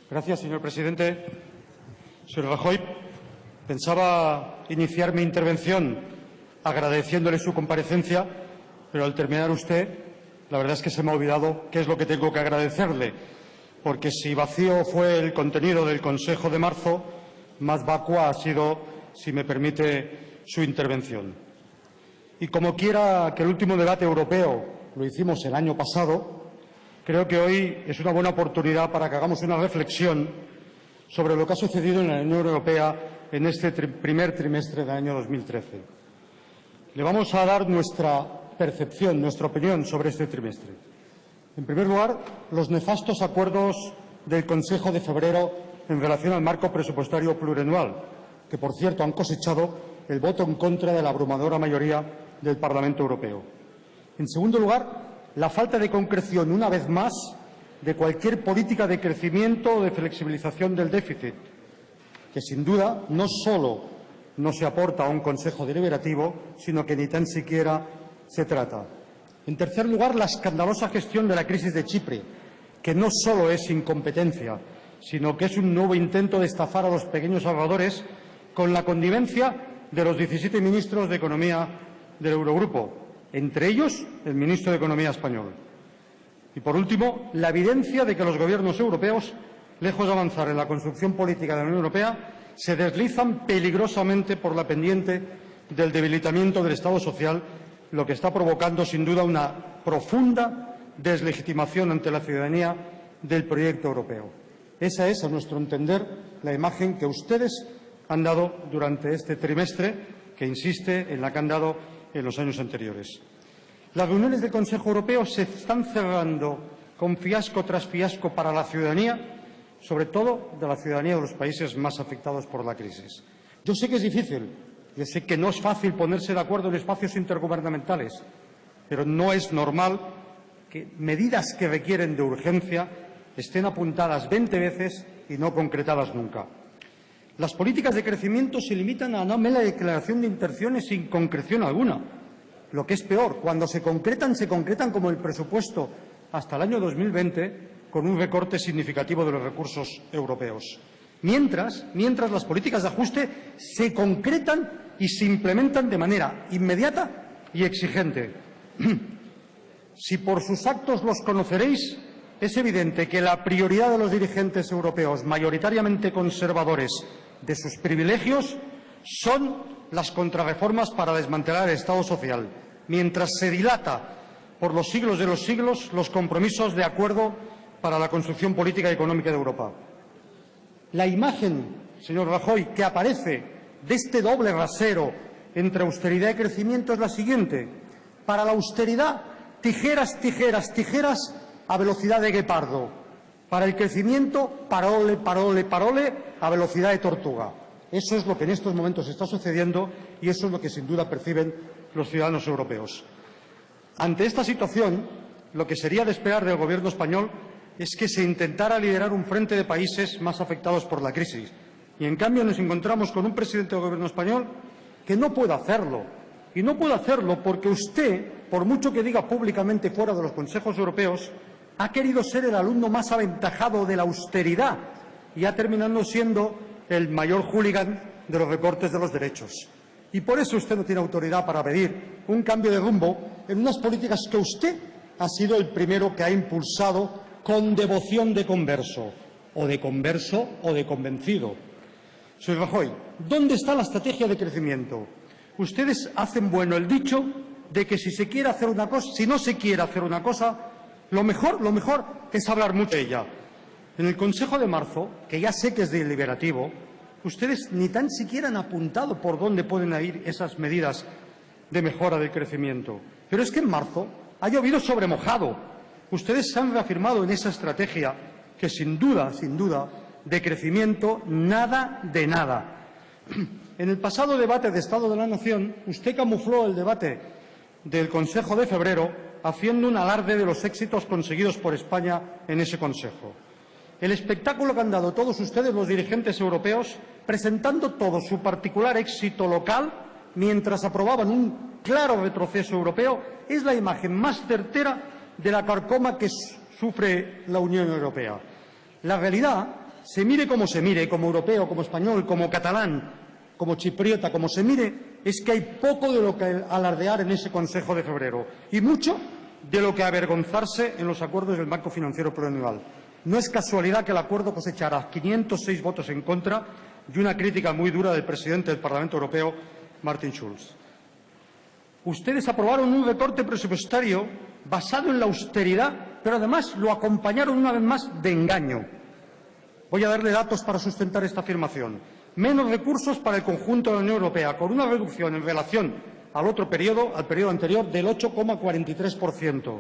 Gracias, señor presidente. Señor Rajoy, pensaba iniciar mi intervención agradeciéndole su comparecencia, pero al terminar usted, la verdad es que se me ha olvidado qué es lo que tengo que agradecerle, porque si vacío fue el contenido del Consejo de marzo, más vacua ha sido, si me permite, su intervención. Y como quiera que el último debate europeo lo hicimos el año pasado, creo que hoy es una buena oportunidad para que hagamos una reflexión sobre lo que ha sucedido en la Unión Europea en este primer trimestre del año 2013. Le vamos a dar nuestra percepción, nuestra opinión sobre este trimestre. En primer lugar, los nefastos acuerdos del Consejo de febrero en relación al marco presupuestario plurianual, que, por cierto, han cosechado el voto en contra de la abrumadora mayoría del Parlamento Europeo. En segundo lugar, la falta de concreción, una vez más, de cualquier política de crecimiento o de flexibilización del déficit, que sin duda no solo no se aporta a un Consejo deliberativo, sino que ni tan siquiera se trata. En tercer lugar, la escandalosa gestión de la crisis de Chipre, que no solo es incompetencia, sino que es un nuevo intento de estafar a los pequeños ahorradores con la connivencia de los 17 ministros de Economía del Eurogrupo, entre ellos el ministro de Economía español. Y, por último, la evidencia de que los gobiernos europeos, lejos de avanzar en la construcción política de la Unión Europea, se deslizan peligrosamente por la pendiente del debilitamiento del Estado social, lo que está provocando, sin duda, una profunda deslegitimación ante la ciudadanía del proyecto europeo. Esa es, a nuestro entender, la imagen que ustedes han dado durante este trimestre, que insiste en la que han dado en los años anteriores. Las reuniones del Consejo Europeo se están cerrando con fiasco tras fiasco para la ciudadanía, sobre todo de la ciudadanía de los países más afectados por la crisis. Yo sé que es difícil, yo sé que no es fácil ponerse de acuerdo en espacios intergubernamentales, pero no es normal que medidas que requieren de urgencia estén apuntadas 20 veces y no concretadas nunca. Las políticas de crecimiento se limitan a una mera declaración de intenciones sin concreción alguna. Lo que es peor, cuando se concretan como el presupuesto hasta el año 2020, con un recorte significativo de los recursos europeos. Mientras las políticas de ajuste se concretan y se implementan de manera inmediata y exigente. Si por sus actos los conoceréis, es evidente que la prioridad de los dirigentes europeos, mayoritariamente conservadores, de sus privilegios, son las contrarreformas para desmantelar el Estado social, mientras se dilata por los siglos de los siglos los compromisos de acuerdo para la construcción política y económica de Europa. La imagen, señor Rajoy, que aparece de este doble rasero entre austeridad y crecimiento es la siguiente. Para la austeridad, tijeras, tijeras, tijeras a velocidad de guepardo. Para el crecimiento, parole, parole, parole a velocidad de tortuga. Eso es lo que en estos momentos está sucediendo y eso es lo que sin duda perciben los ciudadanos europeos. Ante esta situación, lo que sería de esperar del Gobierno español es que se intentara liderar un frente de países más afectados por la crisis. Y, en cambio, nos encontramos con un presidente del Gobierno español que no puede hacerlo. Y no puede hacerlo porque usted, por mucho que diga públicamente fuera de los consejos europeos, ha querido ser el alumno más aventajado de la austeridad y ha terminado siendo el mayor hooligan de los recortes de los derechos. Y por eso usted no tiene autoridad para pedir un cambio de rumbo en unas políticas que usted ha sido el primero que ha impulsado con devoción de converso o de convencido. Señor Rajoy, ¿dónde está la estrategia de crecimiento? Ustedes hacen bueno el dicho de que si se quiere hacer una cosa, si no se quiere hacer una cosa, lo mejor es hablar mucho de ella. En el Consejo de marzo, que ya sé que es deliberativo, ustedes ni tan siquiera han apuntado por dónde pueden ir esas medidas de mejora del crecimiento. Pero es que en marzo ha llovido sobre mojado. Ustedes se han reafirmado en esa estrategia que, sin duda, de crecimiento, nada de nada. En el pasado debate de Estado de la Nación, usted camufló el debate del Consejo de febrero haciendo un alarde de los éxitos conseguidos por España en ese Consejo. El espectáculo que han dado todos ustedes, los dirigentes europeos, presentando todo su particular éxito local, mientras aprobaban un claro retroceso europeo, es la imagen más certera de la carcoma que sufre la Unión Europea. La realidad se mire, como europeo, como español, como catalán, como chipriota, como se mire, es que hay poco de lo que alardear en ese Consejo de febrero y mucho de lo que avergonzarse en los acuerdos del Marco Financiero Plurianual. No es casualidad que el acuerdo cosechara 506 votos en contra y una crítica muy dura del presidente del Parlamento Europeo, Martin Schulz. Ustedes aprobaron un recorte presupuestario basado en la austeridad, pero además lo acompañaron una vez más de engaño. Voy a darle datos para sustentar esta afirmación. Menos recursos para el conjunto de la Unión Europea, con una reducción en relación al periodo anterior, del 8,43%.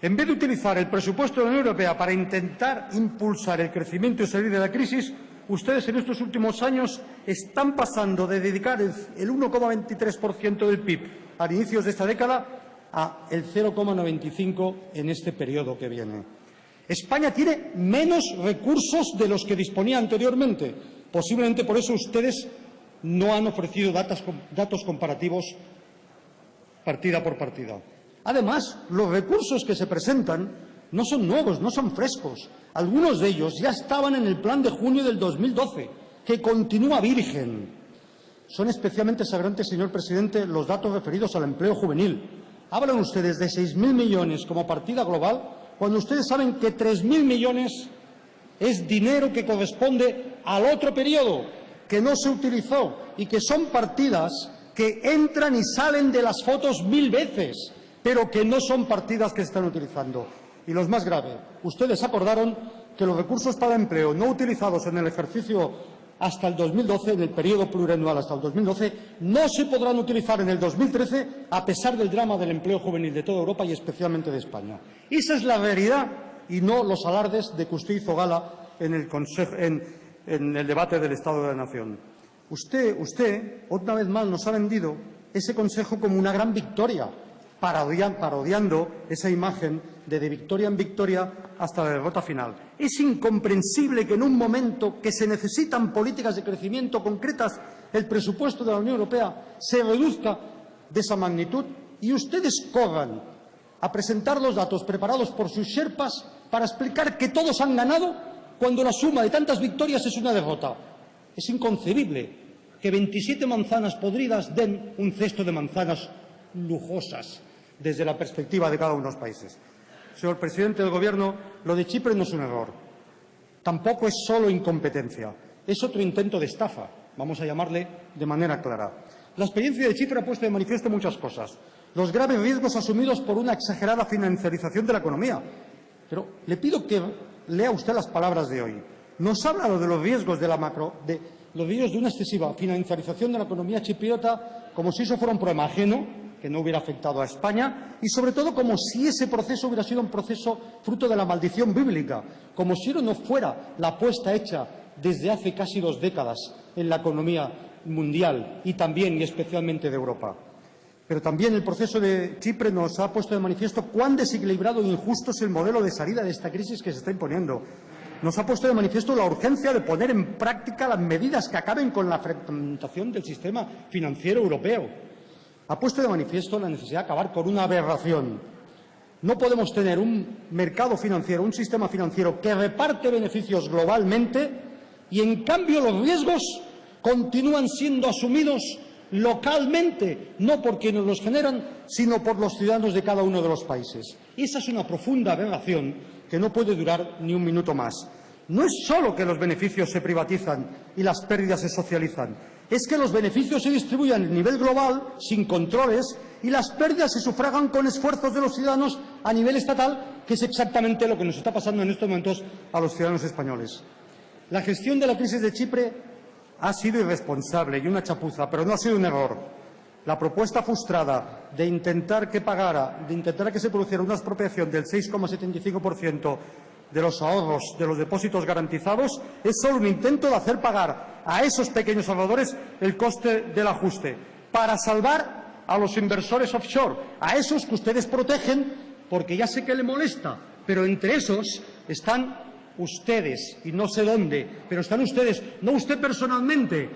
En vez de utilizar el presupuesto de la Unión Europea para intentar impulsar el crecimiento y salir de la crisis, ustedes en estos últimos años están pasando de dedicar el 1,23% del PIB a inicios de esta década a el 0,95% en este periodo que viene. España tiene menos recursos de los que disponía anteriormente. Posiblemente por eso ustedes no han ofrecido datos comparativos partida por partida. Además, los recursos que se presentan no son nuevos, no son frescos. Algunos de ellos ya estaban en el plan de junio del 2012, que continúa virgen. Son especialmente sagrantes, señor presidente, los datos referidos al empleo juvenil. Hablan ustedes de 6.000 millones como partida global, cuando ustedes saben que 3.000 millones es dinero que corresponde al otro periodo, que no se utilizó y que son partidas que entran y salen de las fotos 1000 veces, pero que no son partidas que se están utilizando. Y lo más grave, ustedes acordaron que los recursos para empleo no utilizados en el ejercicio hasta el 2012, en el periodo plurianual hasta el 2012, no se podrán utilizar en el 2013, a pesar del drama del empleo juvenil de toda Europa y especialmente de España. Esa es la realidad y no los alardes de que usted hizo gala en el debate del Estado de la Nación. Usted, otra vez más, nos ha vendido ese Consejo como una gran victoria, parodiando esa imagen de victoria en victoria hasta la derrota final. Es incomprensible que en un momento que se necesitan políticas de crecimiento concretas, el presupuesto de la Unión Europea se reduzca de esa magnitud y ustedes corran a presentar los datos preparados por sus sherpas para explicar que todos han ganado cuando la suma de tantas victorias es una derrota. Es inconcebible que 27 manzanas podridas den un cesto de manzanas lujosas desde la perspectiva de cada uno de los países. Señor presidente del Gobierno, lo de Chipre no es un error. Tampoco es solo incompetencia. Es otro intento de estafa, vamos a llamarle de manera clara. La experiencia de Chipre ha puesto de manifiesto muchas cosas. Los graves riesgos asumidos por una exagerada financiarización de la economía. Pero le pido que lea usted las palabras de hoy. Nos habla de los riesgos de los riesgos de una excesiva financiarización de la economía chipriota como si eso fuera un problema ajeno, que no hubiera afectado a España, y sobre todo como si ese proceso hubiera sido un proceso fruto de la maldición bíblica, como si no fuera la apuesta hecha desde hace casi 2 décadas en la economía mundial y también y especialmente de Europa. Pero también el proceso de Chipre nos ha puesto de manifiesto cuán desequilibrado e injusto es el modelo de salida de esta crisis que se está imponiendo. Nos ha puesto de manifiesto la urgencia de poner en práctica las medidas que acaben con la fragmentación del sistema financiero europeo. Ha puesto de manifiesto la necesidad de acabar con una aberración. No podemos tener un mercado financiero, un sistema financiero que reparte beneficios globalmente y, en cambio, los riesgos continúan siendo asumidos localmente, no por quienes los generan, sino por los ciudadanos de cada uno de los países. Esa es una profunda aberración que no puede durar ni un minuto más. No es solo que los beneficios se privatizan y las pérdidas se socializan, es que los beneficios se distribuyen a nivel global, sin controles, y las pérdidas se sufragan con esfuerzos de los ciudadanos a nivel estatal, que es exactamente lo que nos está pasando en estos momentos a los ciudadanos españoles. La gestión de la crisis de Chipre ha sido irresponsable y una chapuza, pero no ha sido un error. La propuesta frustrada de intentar que se produciera una expropiación del 6,75% de los ahorros de los depósitos garantizados es solo un intento de hacer pagar a esos pequeños ahorradores el coste del ajuste para salvar a los inversores offshore, a esos que ustedes protegen porque ya sé que le molesta, pero entre esos están ustedes, y no sé dónde, pero están ustedes, no usted personalmente,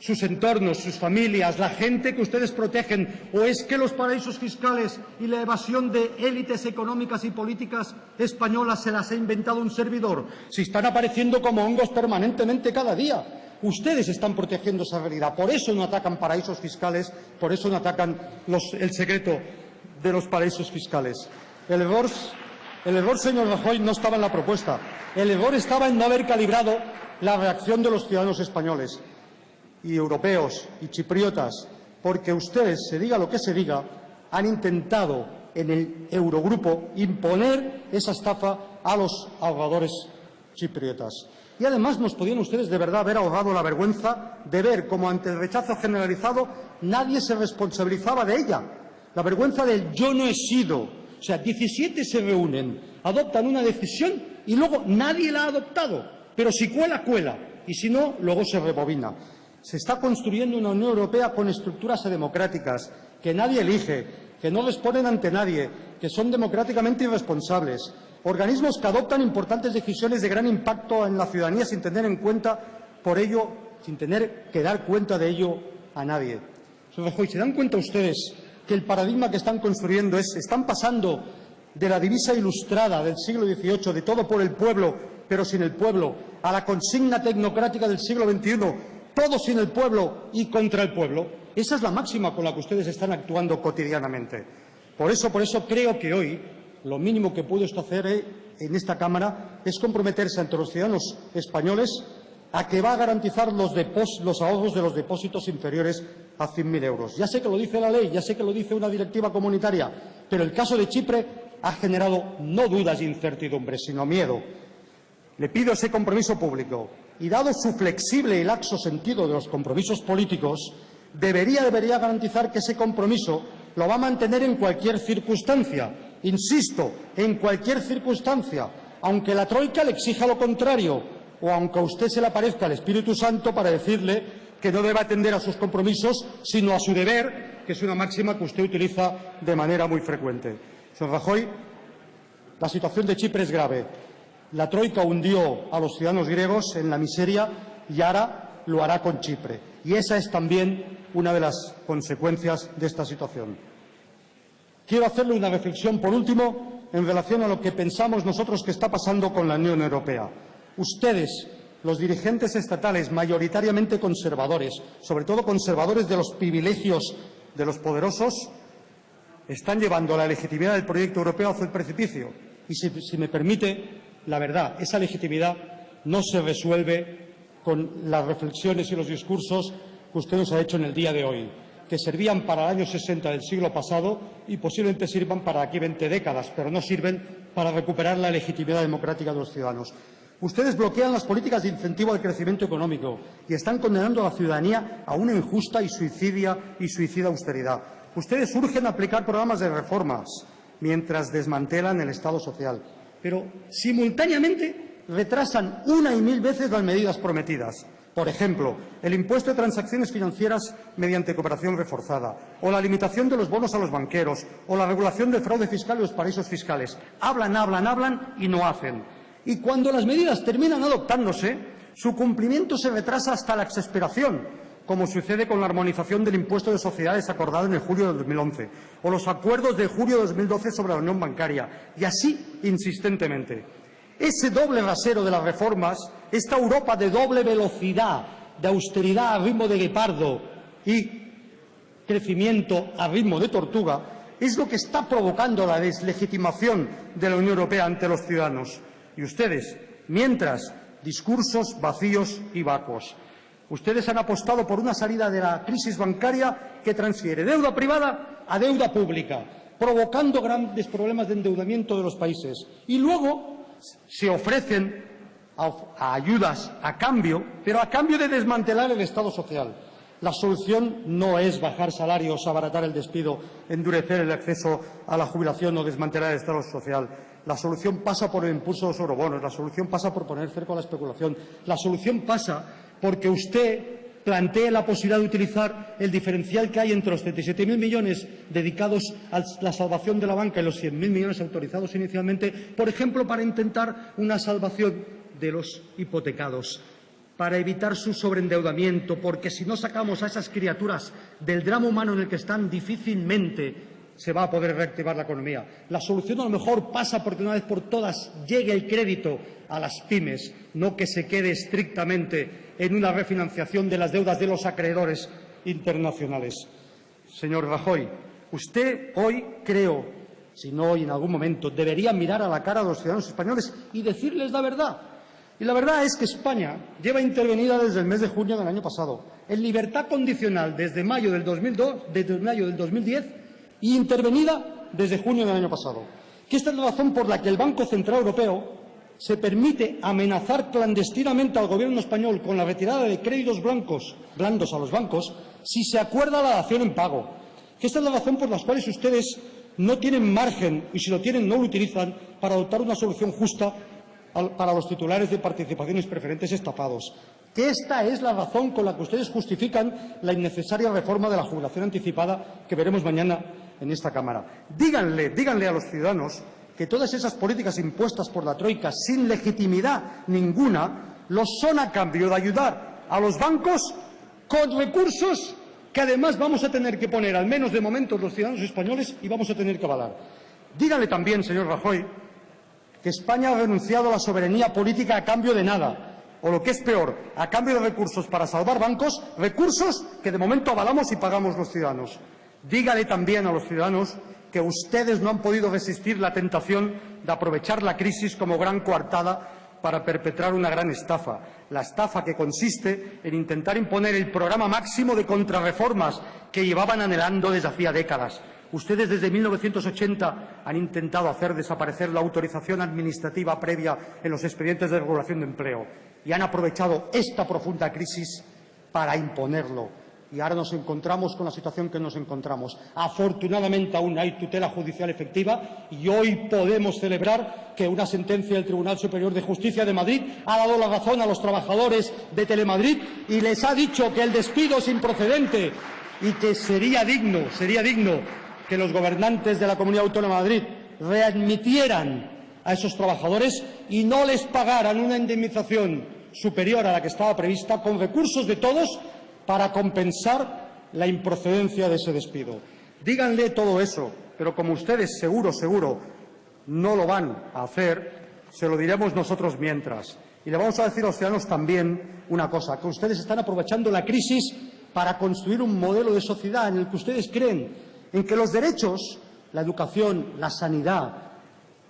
sus entornos, sus familias, la gente que ustedes protegen? ¿O es que los paraísos fiscales y la evasión de élites económicas y políticas españolas se las ha inventado un servidor? Si están apareciendo como hongos permanentemente cada día. Ustedes están protegiendo esa realidad. Por eso no atacan paraísos fiscales, por eso no atacan el secreto de los paraísos fiscales. El error, señor Rajoy, no estaba en la propuesta. El error estaba en no haber calibrado la reacción de los ciudadanos españoles y europeos y chipriotas, porque ustedes, se diga lo que se diga, han intentado en el Eurogrupo imponer esa estafa a los ahorradores chipriotas. Y además nos podían ustedes de verdad haber ahorrado la vergüenza de ver cómo ante el rechazo generalizado nadie se responsabilizaba de ella. La vergüenza del yo no he sido. O sea, 17 se reúnen, adoptan una decisión y luego nadie la ha adoptado. Pero si cuela, cuela. Y si no, luego se rebobina. Se está construyendo una Unión Europea con estructuras democráticas que nadie elige, que no responden ante nadie, que son democráticamente irresponsables. Organismos que adoptan importantes decisiones de gran impacto en la ciudadanía sin tener en cuenta, por ello, sin tener que dar cuenta de ello a nadie. Señor Rajoy, ¿se dan cuenta ustedes que el paradigma que están construyendo están pasando de la divisa ilustrada del siglo XVIII, de todo por el pueblo, pero sin el pueblo, a la consigna tecnocrática del siglo XXI, todo sin el pueblo y contra el pueblo? Esa es la máxima con la que ustedes están actuando cotidianamente. Por eso creo que hoy lo mínimo que puede usted hacer en esta Cámara es comprometerse ante los ciudadanos españoles a que va a garantizar los ahorros de los depósitos inferiores a 100.000 euros. Ya sé que lo dice la ley, ya sé que lo dice una directiva comunitaria, pero el caso de Chipre ha generado no dudas e incertidumbre, sino miedo. Le pido ese compromiso público y, dado su flexible y laxo sentido de los compromisos políticos, debería garantizar que ese compromiso lo va a mantener en cualquier circunstancia. Insisto, en cualquier circunstancia, aunque la troika le exija lo contrario o aunque a usted se le aparezca el Espíritu Santo para decirle que no debe atender a sus compromisos, sino a su deber, que es una máxima que usted utiliza de manera muy frecuente. Señor Rajoy, la situación de Chipre es grave. La troika hundió a los ciudadanos griegos en la miseria y ahora lo hará con Chipre. Y esa es también una de las consecuencias de esta situación. Quiero hacerle una reflexión, por último, en relación a lo que pensamos nosotros que está pasando con la Unión Europea. Ustedes, los dirigentes estatales, mayoritariamente conservadores, sobre todo conservadores de los privilegios de los poderosos, están llevando la legitimidad del proyecto europeo hacia el precipicio. Y, si me permite, la verdad, esa legitimidad no se resuelve con las reflexiones y los discursos que usted nos ha hecho en el día de hoy, que servían para el año 60 del siglo pasado y posiblemente sirvan para aquí 20 décadas, pero no sirven para recuperar la legitimidad democrática de los ciudadanos. Ustedes bloquean las políticas de incentivo al crecimiento económico y están condenando a la ciudadanía a una injusta y suicida austeridad. Ustedes urgen aplicar programas de reformas mientras desmantelan el Estado social, pero simultáneamente retrasan una y mil veces las medidas prometidas. Por ejemplo, el impuesto de transacciones financieras mediante cooperación reforzada, o la limitación de los bonos a los banqueros, o la regulación del fraude fiscal y los paraísos fiscales. Hablan y no hacen. Y cuando las medidas terminan adoptándose, su cumplimiento se retrasa hasta la exasperación, como sucede con la armonización del impuesto de sociedades acordado en el julio de 2011, o los acuerdos de julio de 2012 sobre la unión bancaria, y así insistentemente. Ese doble rasero de las reformas, esta Europa de doble velocidad, de austeridad a ritmo de guepardo y crecimiento a ritmo de tortuga, es lo que está provocando la deslegitimación de la Unión Europea ante los ciudadanos. Y ustedes, mientras, discursos vacíos y vacuos. Ustedes han apostado por una salida de la crisis bancaria que transfiere deuda privada a deuda pública, provocando grandes problemas de endeudamiento de los países. Y luego se ofrecen a ayudas a cambio, pero a cambio de desmantelar el Estado social. La solución no es bajar salarios, abaratar el despido, endurecer el acceso a la jubilación o desmantelar el Estado social. La solución pasa por el impulso de los eurobonos, la solución pasa por poner cerco a la especulación, la solución pasa porque usted plantee la posibilidad de utilizar el diferencial que hay entre los 37.000 millones dedicados a la salvación de la banca y los 100.000 millones autorizados inicialmente, por ejemplo, para intentar una salvación de los hipotecados. para evitar su sobreendeudamiento, porque si no sacamos a esas criaturas del drama humano en el que están, difícilmente se va a poder reactivar la economía. La solución a lo mejor pasa porque una vez por todas llegue el crédito a las pymes, no que se quede estrictamente en una refinanciación de las deudas de los acreedores internacionales. Señor Rajoy, usted hoy, creo, si no hoy en algún momento, debería mirar a la cara de los ciudadanos españoles y decirles la verdad. Y la verdad es que España lleva intervenida desde el mes de junio del año pasado, en libertad condicional desde mayo del 2010 y intervenida desde junio del año pasado. Que esta es la razón por la que el Banco Central Europeo se permite amenazar clandestinamente al Gobierno español con la retirada de créditos blandos a los bancos si se acuerda la dación en pago. Que esta es la razón por la cual ustedes no tienen margen, y si lo tienen no lo utilizan, para adoptar una solución justa para los titulares de participaciones preferentes estafados. Que esta es la razón con la que ustedes justifican la innecesaria reforma de la jubilación anticipada que veremos mañana en esta Cámara. Díganle a los ciudadanos que todas esas políticas impuestas por la Troika sin legitimidad ninguna lo son a cambio de ayudar a los bancos con recursos que además vamos a tener que poner, al menos de momento, los ciudadanos españoles y vamos a tener que avalar. Díganle también, señor Rajoy, que España ha renunciado a la soberanía política a cambio de nada, o lo que es peor, a cambio de recursos para salvar bancos, recursos que de momento avalamos y pagamos los ciudadanos. Dígale también a los ciudadanos que ustedes no han podido resistir la tentación de aprovechar la crisis como gran coartada para perpetrar una gran estafa, la estafa que consiste en intentar imponer el programa máximo de contrarreformas que llevaban anhelando desde hacía décadas. Ustedes desde 1980 han intentado hacer desaparecer la autorización administrativa previa en los expedientes de regulación de empleo y han aprovechado esta profunda crisis para imponerlo. Y ahora nos encontramos con la situación que nos encontramos. Afortunadamente aún hay tutela judicial efectiva y hoy podemos celebrar que una sentencia del Tribunal Superior de Justicia de Madrid ha dado la razón a los trabajadores de Telemadrid y les ha dicho que el despido es improcedente y que sería digno que los gobernantes de la Comunidad Autónoma de Madrid readmitieran a esos trabajadores y no les pagaran una indemnización superior a la que estaba prevista con recursos de todos para compensar la improcedencia de ese despido. Díganle todo eso, pero como ustedes seguro no lo van a hacer, se lo diremos nosotros mientras. Y le vamos a decir a los ciudadanos también una cosa, que ustedes están aprovechando la crisis para construir un modelo de sociedad en el que ustedes creen en que los derechos, la educación, la sanidad,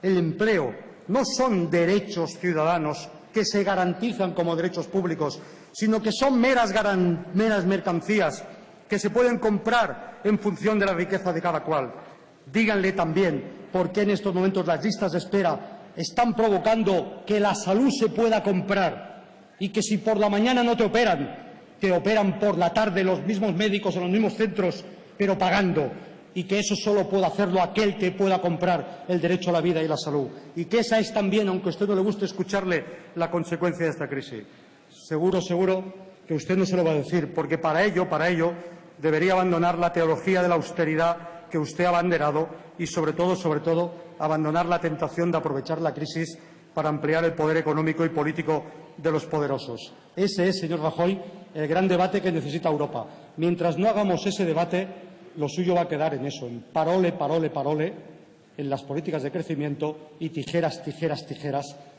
el empleo, no son derechos ciudadanos que se garantizan como derechos públicos, sino que son meras mercancías que se pueden comprar en función de la riqueza de cada cual. Díganle también por qué en estos momentos las listas de espera están provocando que la salud se pueda comprar y que si por la mañana no te operan por la tarde los mismos médicos en los mismos centros, pero pagando, y que eso solo puede hacerlo aquel que pueda comprar el derecho a la vida y la salud. Y que esa es también, aunque a usted no le guste escucharle, la consecuencia de esta crisis. Seguro que usted no se lo va a decir, porque para ello debería abandonar la teología de la austeridad que usted ha abanderado y, sobre todo, abandonar la tentación de aprovechar la crisis para ampliar el poder económico y político de los poderosos. Ese es, señor Rajoy, el gran debate que necesita Europa. Mientras no hagamos ese debate, lo suyo va a quedar en eso, en parole, en las políticas de crecimiento y tijeras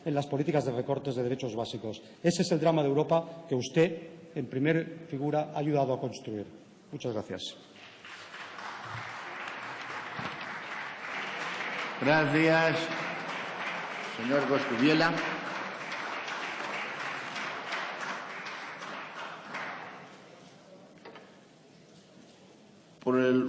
en las políticas de recortes de derechos básicos. Ese es el drama de Europa que usted, en primera figura, ha ayudado a construir. Muchas gracias. Gracias, señor Coscubiela. Por el